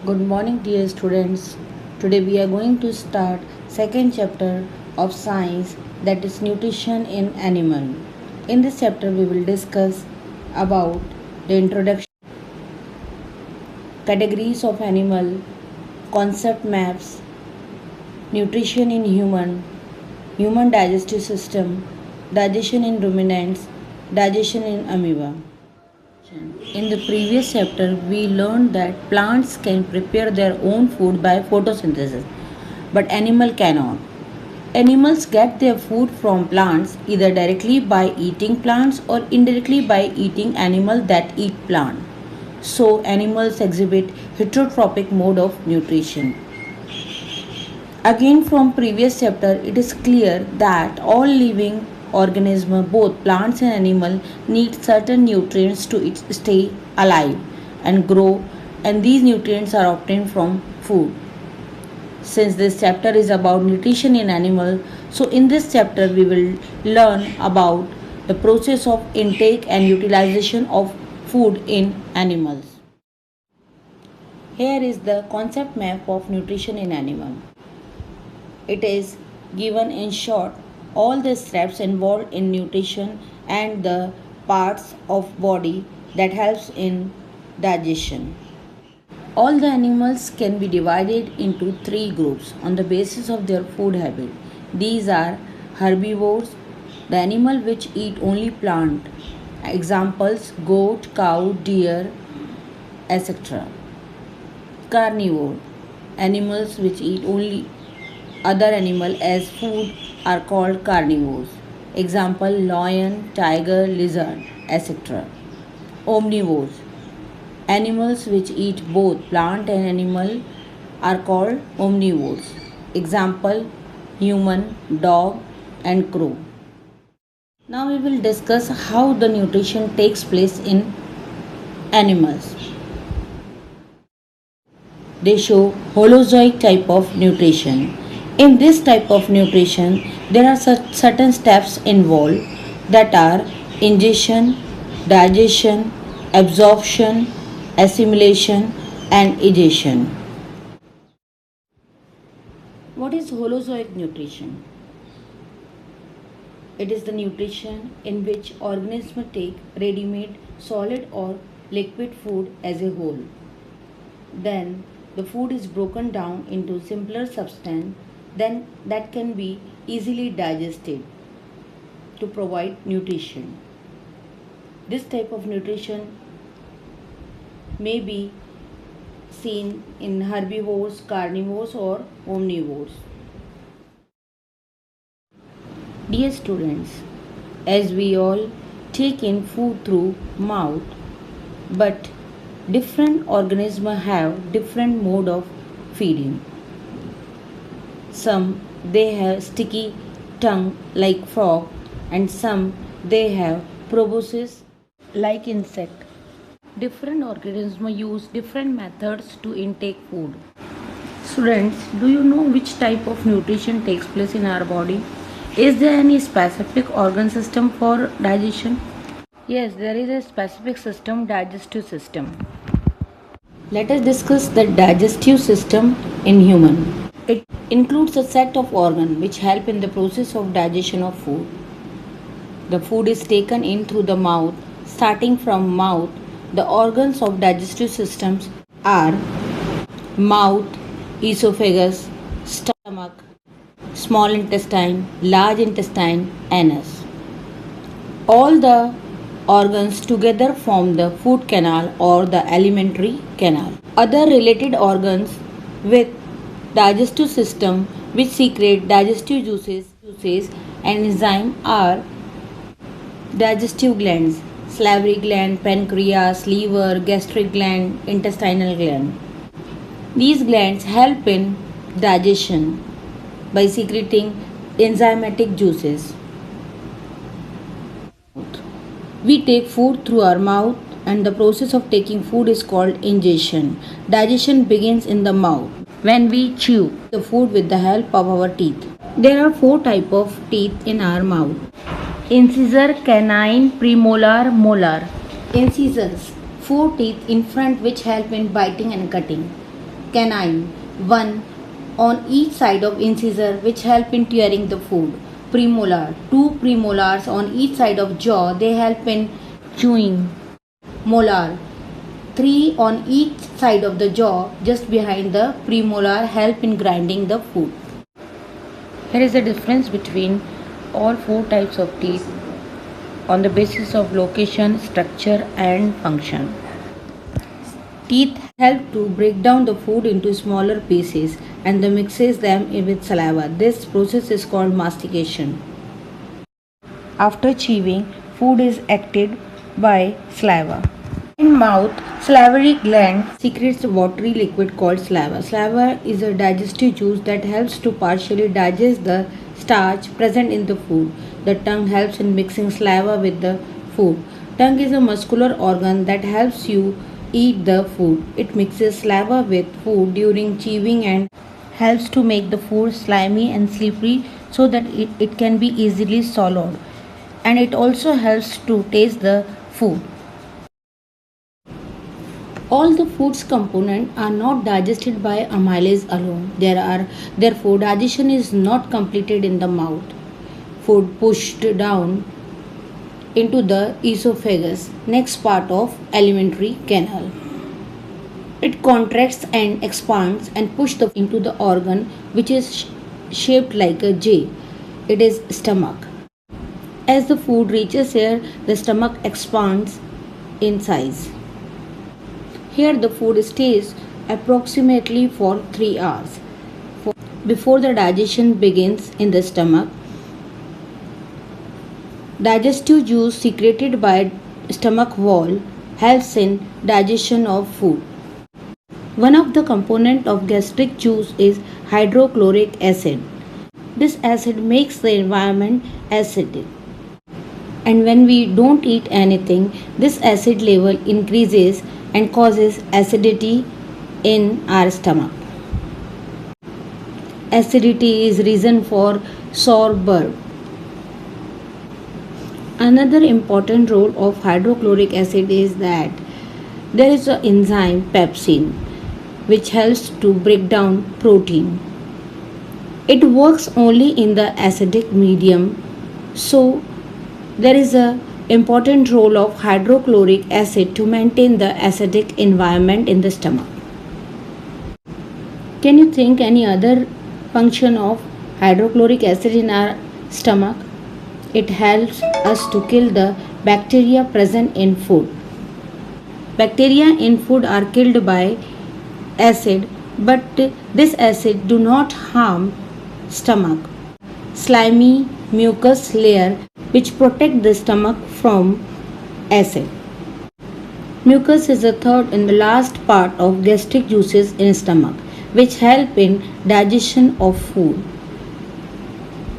Good morning, dear students. Today we are going to start second chapter of science, that is nutrition in animal. In this chapter we will discuss about the introduction, categories of animal, concept maps, nutrition in human digestive system, digestion in ruminants, digestion in amoeba. In the previous chapter, we learned that plants can prepare their own food by photosynthesis, but animal cannot. Animals get their food from plants either directly by eating plants or indirectly by eating animals that eat plant. So animals exhibit heterotrophic mode of nutrition. Again from previous chapter, it is clear that all living organisms, both plants and animals, need certain nutrients to stay alive and grow, and these nutrients are obtained from food. Since this chapter is about nutrition in animals, so in this chapter we will learn about the process of intake and utilization of food in animals. Here is the concept map of nutrition in animal. It is given in short all the steps involved in nutrition and the parts of body that helps in digestion. All the animals can be divided into three groups on the basis of their food habit. These are herbivores, the animal which eat only plant. Examples: goat, cow, deer, etc. Carnivore, animals which eat only other animal as food are called carnivores. Example: lion, tiger, lizard, etc. Omnivores, animals which eat both plant and animal are called omnivores. Example: human, dog, and crow. Now we will discuss how the nutrition takes place in animals. They show holozoic type of nutrition. In this type of nutrition, there are certain steps involved that are ingestion, digestion, absorption, assimilation, and egestion. What is holozoic nutrition? It is the nutrition in which organisms take ready-made solid or liquid food as a whole. Then the food is broken down into simpler substance then that can be easily digested to provide nutrition. This type of nutrition may be seen in herbivores, carnivores, or omnivores. Dear students, as we all take in food through mouth, but different organisms have different mode of feeding. Some they have sticky tongue like frog, and some they have proboscis like insect. Different organisms use different methods to intake food. Students, do you know which type of nutrition takes place in our body? Is there any specific organ system for digestion? Yes, there is a specific system, digestive system. Let us discuss the digestive system in human. It includes a set of organs which help in the process of digestion of food. The food is taken in through the mouth. Starting from mouth, the organs of digestive systems are mouth, esophagus, stomach, small intestine, large intestine, anus. All the organs together form the food canal or the alimentary canal. Other related organs with digestive system which secrete digestive juices and enzyme are digestive glands, salivary gland, pancreas, liver, gastric gland, intestinal gland. These glands help in digestion by secreting enzymatic juices. We take food through our mouth, and the process of taking food is called ingestion. Digestion begins in the mouth when we chew the food with the help of our teeth. There are 4 types of teeth in our mouth: incisor, canine, premolar, molar. Incisors, 4 teeth in front which help in biting and cutting. canine, one on each side of incisor which help in tearing the food. Premolar, two premolars on each side of jaw, they help in chewing. Molar, three on each side of the jaw just behind the premolar help in grinding the food. Here is the difference between all four types of teeth on the basis of location, structure and function. Teeth help to break down the food into smaller pieces and then mixes them in with saliva. This process is called mastication. After chewing, food is acted by saliva. In mouth, salivary gland secretes a watery liquid called saliva. Saliva is a digestive juice that helps to partially digest the starch present in the food. The tongue helps in mixing saliva with the food. Tongue is a muscular organ that helps you eat the food. It mixes saliva with food during chewing and helps to make the food slimy and slippery so that it can be easily swallowed. And it also helps to taste the food. All the food's components are not digested by amylase alone. Therefore, digestion is not completed in the mouth. Food pushed down into the esophagus, next part of alimentary canal. It contracts and expands and pushes into the organ which is shaped like a J. It is stomach. As the food reaches here, the stomach expands in size. Here the food stays approximately for 3 hours. Before the digestion begins in the stomach, digestive juice secreted by stomach wall helps in digestion of food. One of the components of gastric juice is hydrochloric acid. This acid makes the environment acidic. And when we don't eat anything, this acid level increases and causes acidity in our stomach. Acidity is reason for sore burp. Another important role of hydrochloric acid is that there is an enzyme pepsin which helps to break down protein. It works only in the acidic medium, so there is a important role of hydrochloric acid to maintain the acidic environment in the stomach. Can you think any other function of hydrochloric acid in our stomach? It helps us to kill the bacteria present in food. Bacteria in food are killed by acid, but this acid do not harm stomach. Slimy mucus layer which protect the stomach from acid. Mucus is the third and the last part of gastric juices in stomach which help in digestion of food.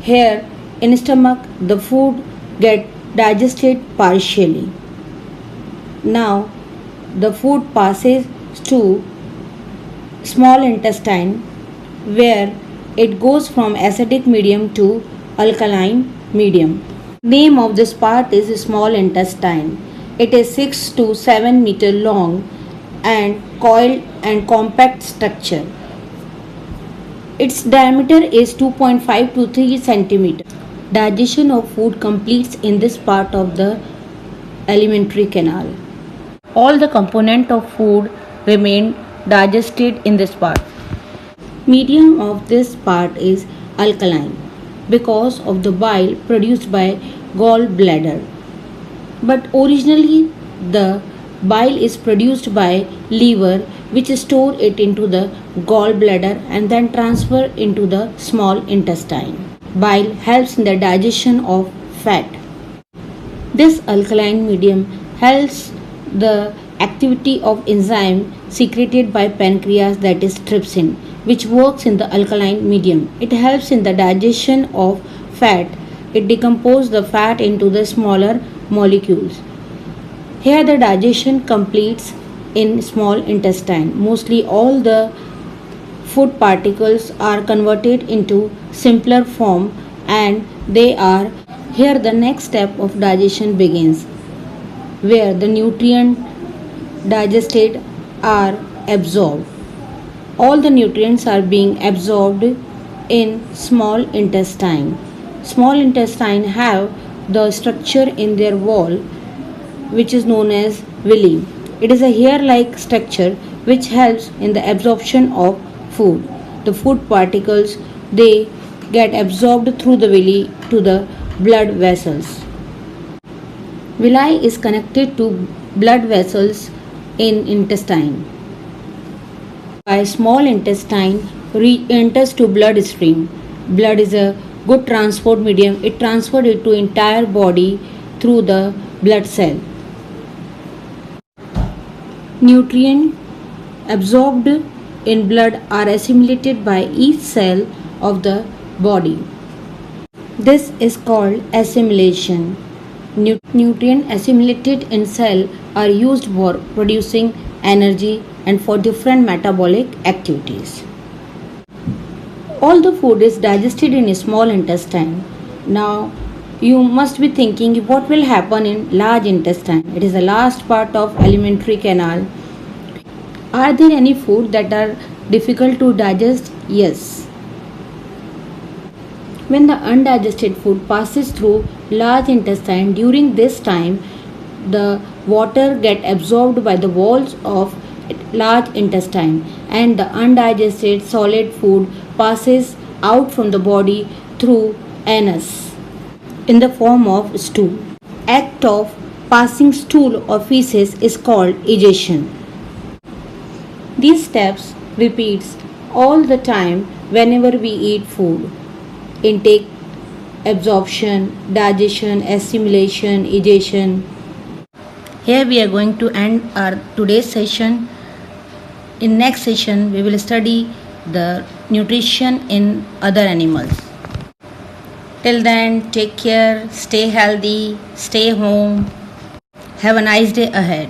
Here in stomach the food get digested partially. Now the food passes to small intestine where it goes from acidic medium to alkaline medium. Name of this part is small intestine. It is 6 to 7 meter long and coiled and compact structure. Its diameter is 2.5 to 3 centimeter. Digestion of food completes in this part of the alimentary canal. All the component of food remain digested in this part. Medium of this part is alkaline because of the bile produced by gallbladder. But originally the bile is produced by liver which store it into the gallbladder and then transfer into the small intestine. Bile helps in the digestion of fat. This alkaline medium helps the activity of enzyme secreted by pancreas, that is trypsin, which works in the alkaline medium. It helps in the digestion of fat. It decomposes the fat into the smaller molecules. Here the digestion completes in small intestine. Mostly all the food particles are converted into simpler form and they are here. The next step of digestion begins where the nutrient digested are absorbed. All the nutrients are being absorbed in small intestine. Small intestine have the structure in their wall which is known as villi. It is a hair-like structure which helps in the absorption of food. The food particles they get absorbed through the villi to the blood vessels. Villi is connected to blood vessels in intestine. By small intestine enters to bloodstream. Blood is a good transport medium. It transfers it to entire body through the blood cell. Nutrients absorbed in blood are assimilated by each cell of the body. This is called assimilation. Nutrients assimilated in cell are used for producing energy and for different metabolic activities. All the food is digested in a small intestine. Now you must be thinking what will happen in large intestine. It is the last part of alimentary canal. Are there any food that are difficult to digest? Yes. When the undigested food passes through large intestine, during this time the water get absorbed by the walls of large intestine and the undigested solid food passes out from the body through anus in the form of stool. Act of passing stool or feces is called egestion. These steps repeats all the time whenever we eat food. Intake, absorption, digestion, assimilation, egestion. Here we are going to end our today's session. In next session we will study the nutrition in other animals. Till then, take care, stay healthy, stay home. Have a nice day ahead.